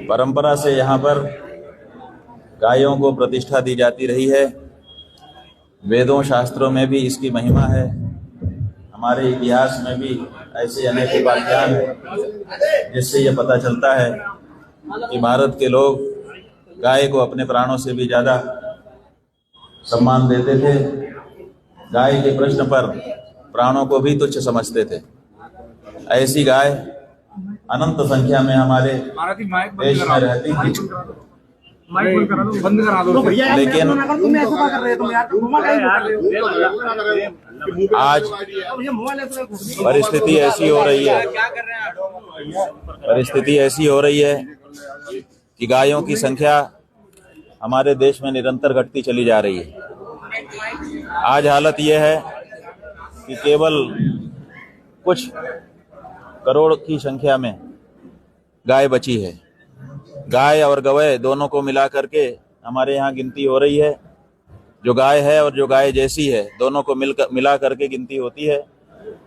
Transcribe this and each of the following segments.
परंपरा से यहाँ पर गायों को प्रतिष्ठा दी जाती रही है। वेदों शास्त्रों में भी इसकी महिमा है। हमारे इतिहास में भी ऐसे अनेक उपाख्यान हैं जिससे यह पता चलता है कि भारत के लोग गाय को अपने प्राणों से भी ज़्यादा सम्मान देते थे। गाय के प्रश्न पर प्राणों को भी तुच्छ समझते थे। ऐसी गाय अनंत संख्या में हमारे देश में रहती थी, लेकिन आज परिस्थिति ऐसी हो रही है कि गायों की संख्या हमारे देश में निरंतर घटती चली जा रही है। आज हालत यह है कि केवल कुछ करोड़ की संख्या में गाय बची है। गाय और गवै दोनों को मिला करके हमारे यहाँ गिनती हो रही है। जो गाय है और जो गाय जैसी है दोनों को मिला करके गिनती होती है।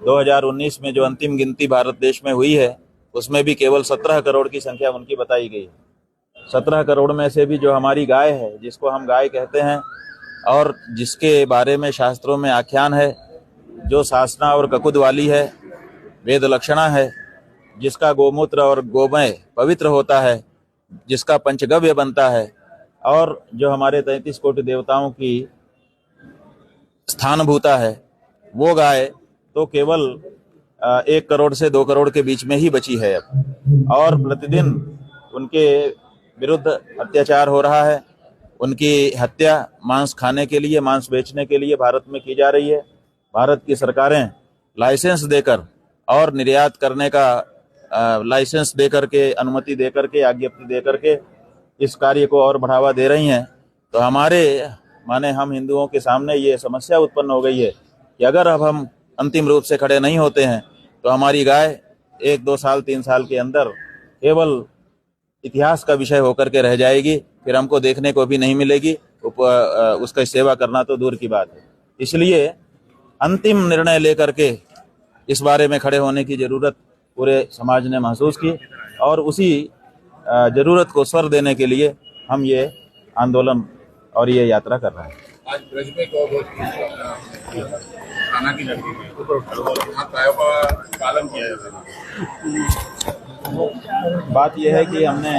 2019 में जो अंतिम गिनती भारत देश में हुई है उसमें भी केवल 17 करोड़ की संख्या उनकी बताई गई। 17 करोड़ में से भी जो हमारी गाय है, जिसको हम गाय कहते हैं और जिसके बारे में शास्त्रों में आख्यान है, जो सासना और ककुद वाली है, वेद लक्षणा है, जिसका गोमूत्र और गोमय पवित्र होता है, जिसका पंचगव्य बनता है और जो हमारे 33 कोटि देवताओं की स्थानभूता है, वो गाय तो केवल 1 करोड़ से 2 करोड़ के बीच में ही बची है अब। और प्रतिदिन उनके विरुद्ध अत्याचार हो रहा है। उनकी हत्या मांस खाने के लिए, मांस बेचने के लिए भारत में की जा रही है। भारत की सरकारें लाइसेंस देकर और निर्यात करने का लाइसेंस दे करके, अनुमति दे करके, आज्ञप्ति दे करके इस कार्य को और बढ़ावा दे रही हैं। तो हम हिंदुओं के सामने ये समस्या उत्पन्न हो गई है कि अगर अब हम अंतिम रूप से खड़े नहीं होते हैं तो हमारी गाय 1, 2 साल, 3 साल के अंदर केवल इतिहास का विषय होकर के रह जाएगी। फिर हमको देखने को भी नहीं मिलेगी। उसका सेवा करना तो दूर की बात है। इसलिए अंतिम निर्णय लेकर के इस बारे में खड़े होने की जरूरत पूरे समाज ने महसूस की और उसी जरूरत को स्वर देने के लिए हम ये आंदोलन और ये यात्रा कर रहे हैं। आज ब्रज में थाना की लड़की में का पालन किया जाता है। बात यह है कि हमने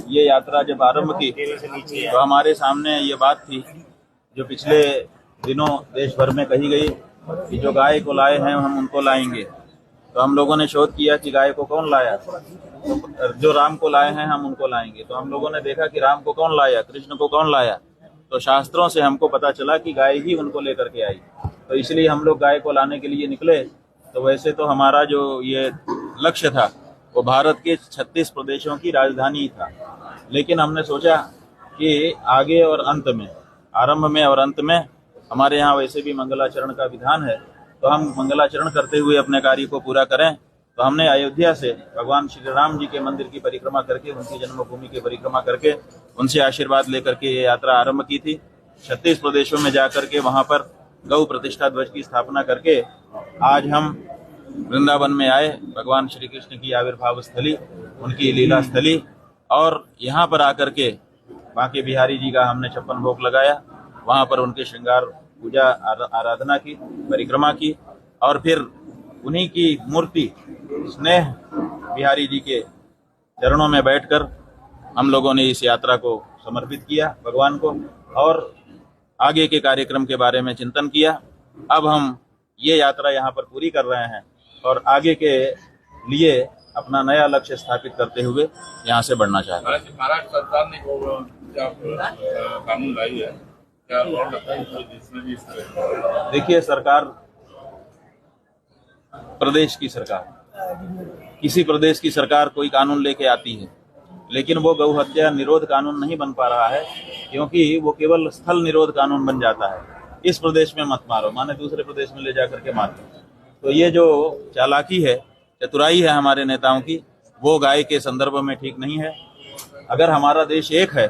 ये यात्रा जब आरंभ की तो हमारे सामने ये बात थी जो पिछले दिनों देश भर में कही गई कि जो गाय को लाए हैं हम उनको लाएंगे। तो हम लोगों ने शोध किया कि गाय को कौन लाया। तो जो राम को लाए हैं हम उनको लाएंगे। तो हम लोगों ने देखा कि राम को कौन लाया, कृष्ण को कौन लाया। तो शास्त्रों से हमको पता चला कि गाय ही उनको लेकर के आई। तो इसलिए हम लोग गाय को लाने के लिए निकले। तो वैसे तो हमारा जो ये लक्ष्य था वो भारत के 36 प्रदेशों की राजधानी था, लेकिन हमने सोचा कि आगे और अंत में, आरंभ में और अंत में हमारे यहाँ वैसे भी मंगलाचरण का विधान है, तो हम मंगलाचरण करते हुए अपने कार्य को पूरा करें। तो हमने अयोध्या से भगवान श्री राम जी के मंदिर की परिक्रमा करके, उनकी जन्मभूमि की परिक्रमा करके, उनसे आशीर्वाद लेकर के ये यात्रा आरंभ की थी। 36 प्रदेशों में जाकर के वहाँ पर गौ प्रतिष्ठा ध्वज की स्थापना करके आज हम वृंदावन में आए। भगवान श्री कृष्ण की आविर्भाव स्थली, उनकी लीला स्थली, और यहाँ पर आकर के बांके बिहारी जी का हमने 56 भोग लगाया। वहाँ पर उनके श्रृंगार पूजा आराधना की, परिक्रमा की, और फिर उन्हीं की मूर्ति स्नेह बिहारी जी के चरणों में बैठकर हम लोगों ने इस यात्रा को समर्पित किया भगवान को और आगे के कार्यक्रम के बारे में चिंतन किया। अब हम ये यात्रा यहाँ पर पूरी कर रहे हैं और आगे के लिए अपना नया लक्ष्य स्थापित करते हुए यहाँ से बढ़ना चाहते हैं। महाराष्ट्र सरकार ने कानून लाई है, क्या और लगता है जिसमें भी इस तरह? देखिए, सरकार, प्रदेश की सरकार, किसी प्रदेश की सरकार कोई कानून लेके आती है, लेकिन वो गौ हत्या निरोध कानून नहीं बन पा रहा है, क्योंकि वो केवल स्थल निरोध कानून बन जाता है। इस प्रदेश में मत मारो, माने दूसरे प्रदेश में ले जा करके मार दो। तो ये जो चालाकी है, चतुराई है हमारे नेताओं की, वो गाय के संदर्भ में ठीक नहीं है। अगर हमारा देश एक है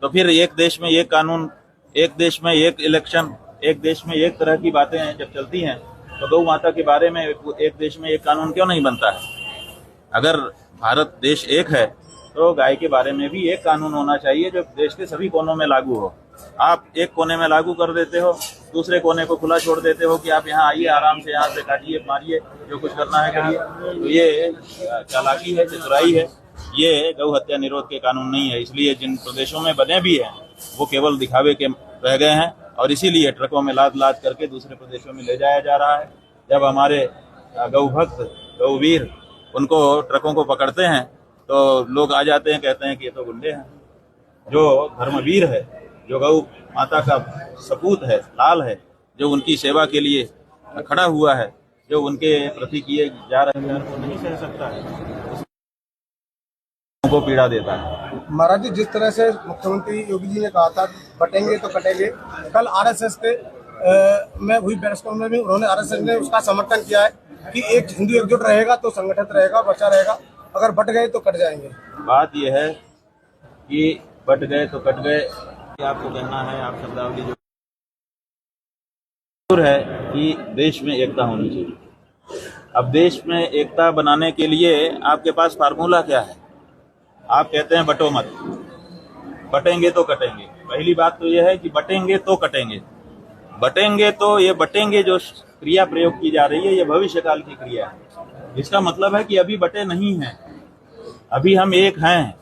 तो फिर एक देश में एक कानून, एक देश में एक इलेक्शन, एक देश में एक तरह की बातें जब चलती हैं तो गौ माता के बारे में एक देश में एक कानून क्यों नहीं बनता है? अगर भारत देश एक है तो गाय के बारे में भी एक कानून होना चाहिए जो देश के सभी कोनों में लागू हो। आप एक कोने में लागू कर देते हो, दूसरे कोने को खुला छोड़ देते हो कि आप यहाँ आइए, आराम से यहाँ से काटिए, मारिए, जो कुछ करना है करिए। तो ये चालाकी है, चतुराई है, ये गौ हत्या निरोध के कानून नहीं है। इसलिए जिन प्रदेशों में बने भी हैं वो केवल दिखावे के रह गए हैं और इसीलिए ट्रकों में लाद लाद करके दूसरे प्रदेशों में ले जाया जा रहा है। जब हमारे गौ भक्त, गौ वीर उनको ट्रकों को पकड़ते हैं तो लोग आ जाते हैं, कहते हैं कि ये तो गुंडे हैं। जो धर्मवीर है, जो गौ माता का सपूत है, लाल है, जो उनकी सेवा के लिए खड़ा हुआ है, जो उनके प्रति किए जा रहे हैं, वो नहीं सह सकता है, को पीड़ा देता है। महाराज जी, जिस तरह से मुख्यमंत्री योगी जी ने कहा था बटेंगे तो कटेंगे, कल आरएसएस के में हुई प्रेस कॉन्फ्रेंस में उन्होंने आरएसएस ने उसका समर्थन किया है कि एक हिंदू एकजुट रहेगा तो संगठित रहेगा, बचा रहेगा, अगर बट गए तो कट जाएंगे। बात यह है कि बट गए तो कट गए, आपको कहना है, आप शब्दावली जो है कि देश में एकता होनी चाहिए। अब देश में एकता बनाने के लिए आपके पास फार्मूला क्या है? आप कहते हैं बटो मत, बटेंगे तो कटेंगे। पहली बात तो यह है कि बटेंगे तो कटेंगे। बटेंगे तो ये बटेंगे जो क्रिया प्रयोग की जा रही है ये भविष्य काल की क्रिया है। इसका मतलब है कि अभी बटे नहीं हैं, अभी हम एक हैं।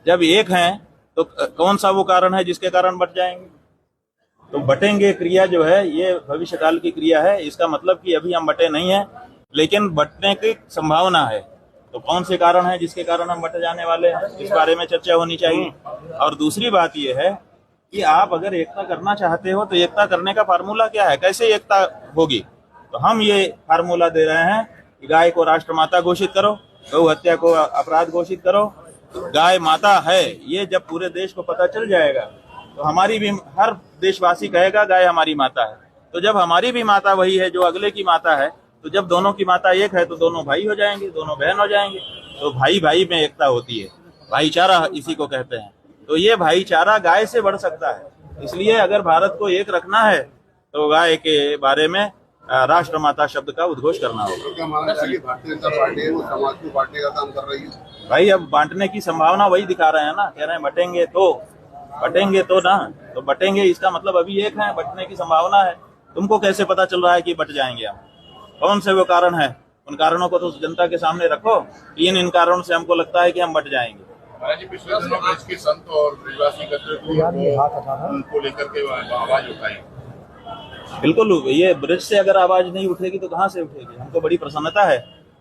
जब एक हैं तो कौन सा वो कारण है जिसके कारण बट जाएंगे? तो बटेंगे क्रिया जो है ये भविष्य काल की क्रिया है। इसका मतलब कि अभी हम बटे नहीं हैं लेकिन बटने की संभावना है। तो कौन से कारण है जिसके कारण हम बट जाने वाले हैं, इस बारे में चर्चा होनी चाहिए। और दूसरी बात यह है कि आप अगर एकता करना चाहते हो तो एकता करने का फार्मूला क्या है, कैसे एकता होगी? तो हम ये फार्मूला दे रहे हैं कि गाय को राष्ट्रमाता घोषित करो, गौ हत्या को अपराध घोषित करो। गाय माता है ये जब पूरे देश को पता चल जाएगा तो हमारी भी, हर देशवासी कहेगा गाय हमारी माता है। तो जब हमारी भी माता वही है जो अगले की माता है, तो जब दोनों की माता एक है तो दोनों भाई हो जाएंगे, दोनों बहन हो जाएंगे। तो भाई भाई में एकता होती है, भाईचारा इसी को कहते हैं। तो ये भाईचारा गाय से बढ़ सकता है। इसलिए अगर भारत को एक रखना है तो गाय के बारे में राष्ट्रमाता शब्द का उद्घोष करना होगा। तो क्या माना जाए कि भारतीय जनता पार्टी है वो समाज को बांटने का काम कर रही है? भाई अब बांटने की संभावना वही दिखा रहे हैं ना, कह रहे हैं बटेंगे तो ना, तो बटेंगे इसका मतलब अभी एक है, बटने की संभावना है। तुमको कैसे पता चल रहा है कि बट जाएंगे हम? कौन से वो कारण है? उन कारणों को तो जनता के सामने रखो। इन कारणों से हमको लगता है कि हम बट जाएंगे। महाराज जी, पिछले दिनों ब्रज के संत और ब्रजवासी उनको लेकर के आवाज उठाई। बिल्कुल, ये ब्रज से अगर आवाज नहीं उठेगी तो कहाँ से उठेगी? हमको बड़ी प्रसन्नता है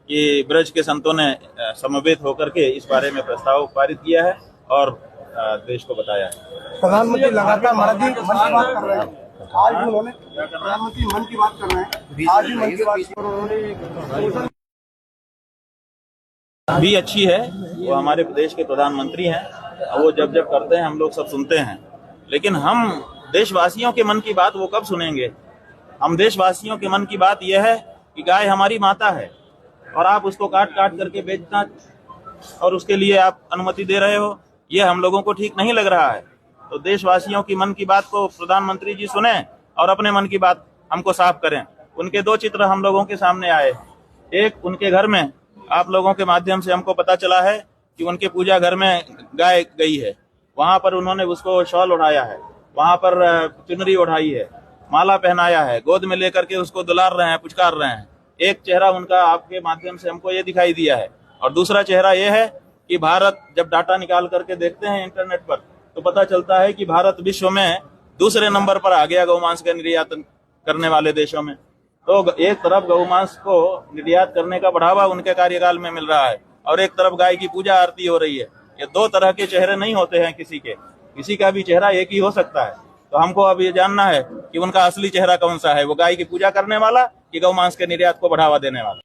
कि ब्रज के संतों ने समवेत होकर के इस बारे में प्रस्ताव पारित किया है और देश को बताया है। प्रधानमंत्री लगातार महाराज जी मन की बात कर रहे हैं, आज भी उन्होंने प्रधानमंत्री मन की बात कर रहे हैं, आज भी मन की बात पर उन्होंने भी अच्छी है। वो हमारे प्रदेश के प्रधानमंत्री हैं, वो जब जब करते हैं हम लोग सब सुनते हैं। लेकिन हम देशवासियों के मन की बात वो कब सुनेंगे? हम देशवासियों के मन की बात यह है कि गाय हमारी माता है और आप उसको काट काट करके बेचना और उसके लिए आप अनुमति दे रहे हो, ये हम लोगों को ठीक नहीं लग रहा है। तो देशवासियों की मन की बात को प्रधानमंत्री जी सुने और अपने मन की बात हमको साफ करें। उनके दो चित्र हम लोगों के सामने आए। एक, उनके घर में आप लोगों के माध्यम से हमको पता चला है कि उनके पूजा घर में गाय गई है, वहां पर उन्होंने उसको शॉल उठाया है, वहां पर चुनरी उठाई है, माला पहनाया है, गोद में लेकर के उसको दुलार रहे हैं, पुचकार रहे हैं। एक चेहरा उनका आपके माध्यम से हमको ये दिखाई दिया है। और दूसरा चेहरा ये है कि भारत, जब डाटा निकाल करके देखते हैं इंटरनेट पर तो पता चलता है कि भारत विश्व में दूसरे नंबर पर आ गया गौमांस का निर्यात करने वाले देशों में। तो एक तरफ गौमांस को निर्यात करने का बढ़ावा उनके कार्यकाल में मिल रहा है और एक तरफ गाय की पूजा आरती हो रही है। ये दो तरह के चेहरे नहीं होते हैं किसी का भी चेहरा एक ही हो सकता है। तो हमको अब ये जानना है कि उनका असली चेहरा कौन सा है, वो गाय की पूजा करने वाला कि गौमांस के निर्यात को बढ़ावा देने वाला।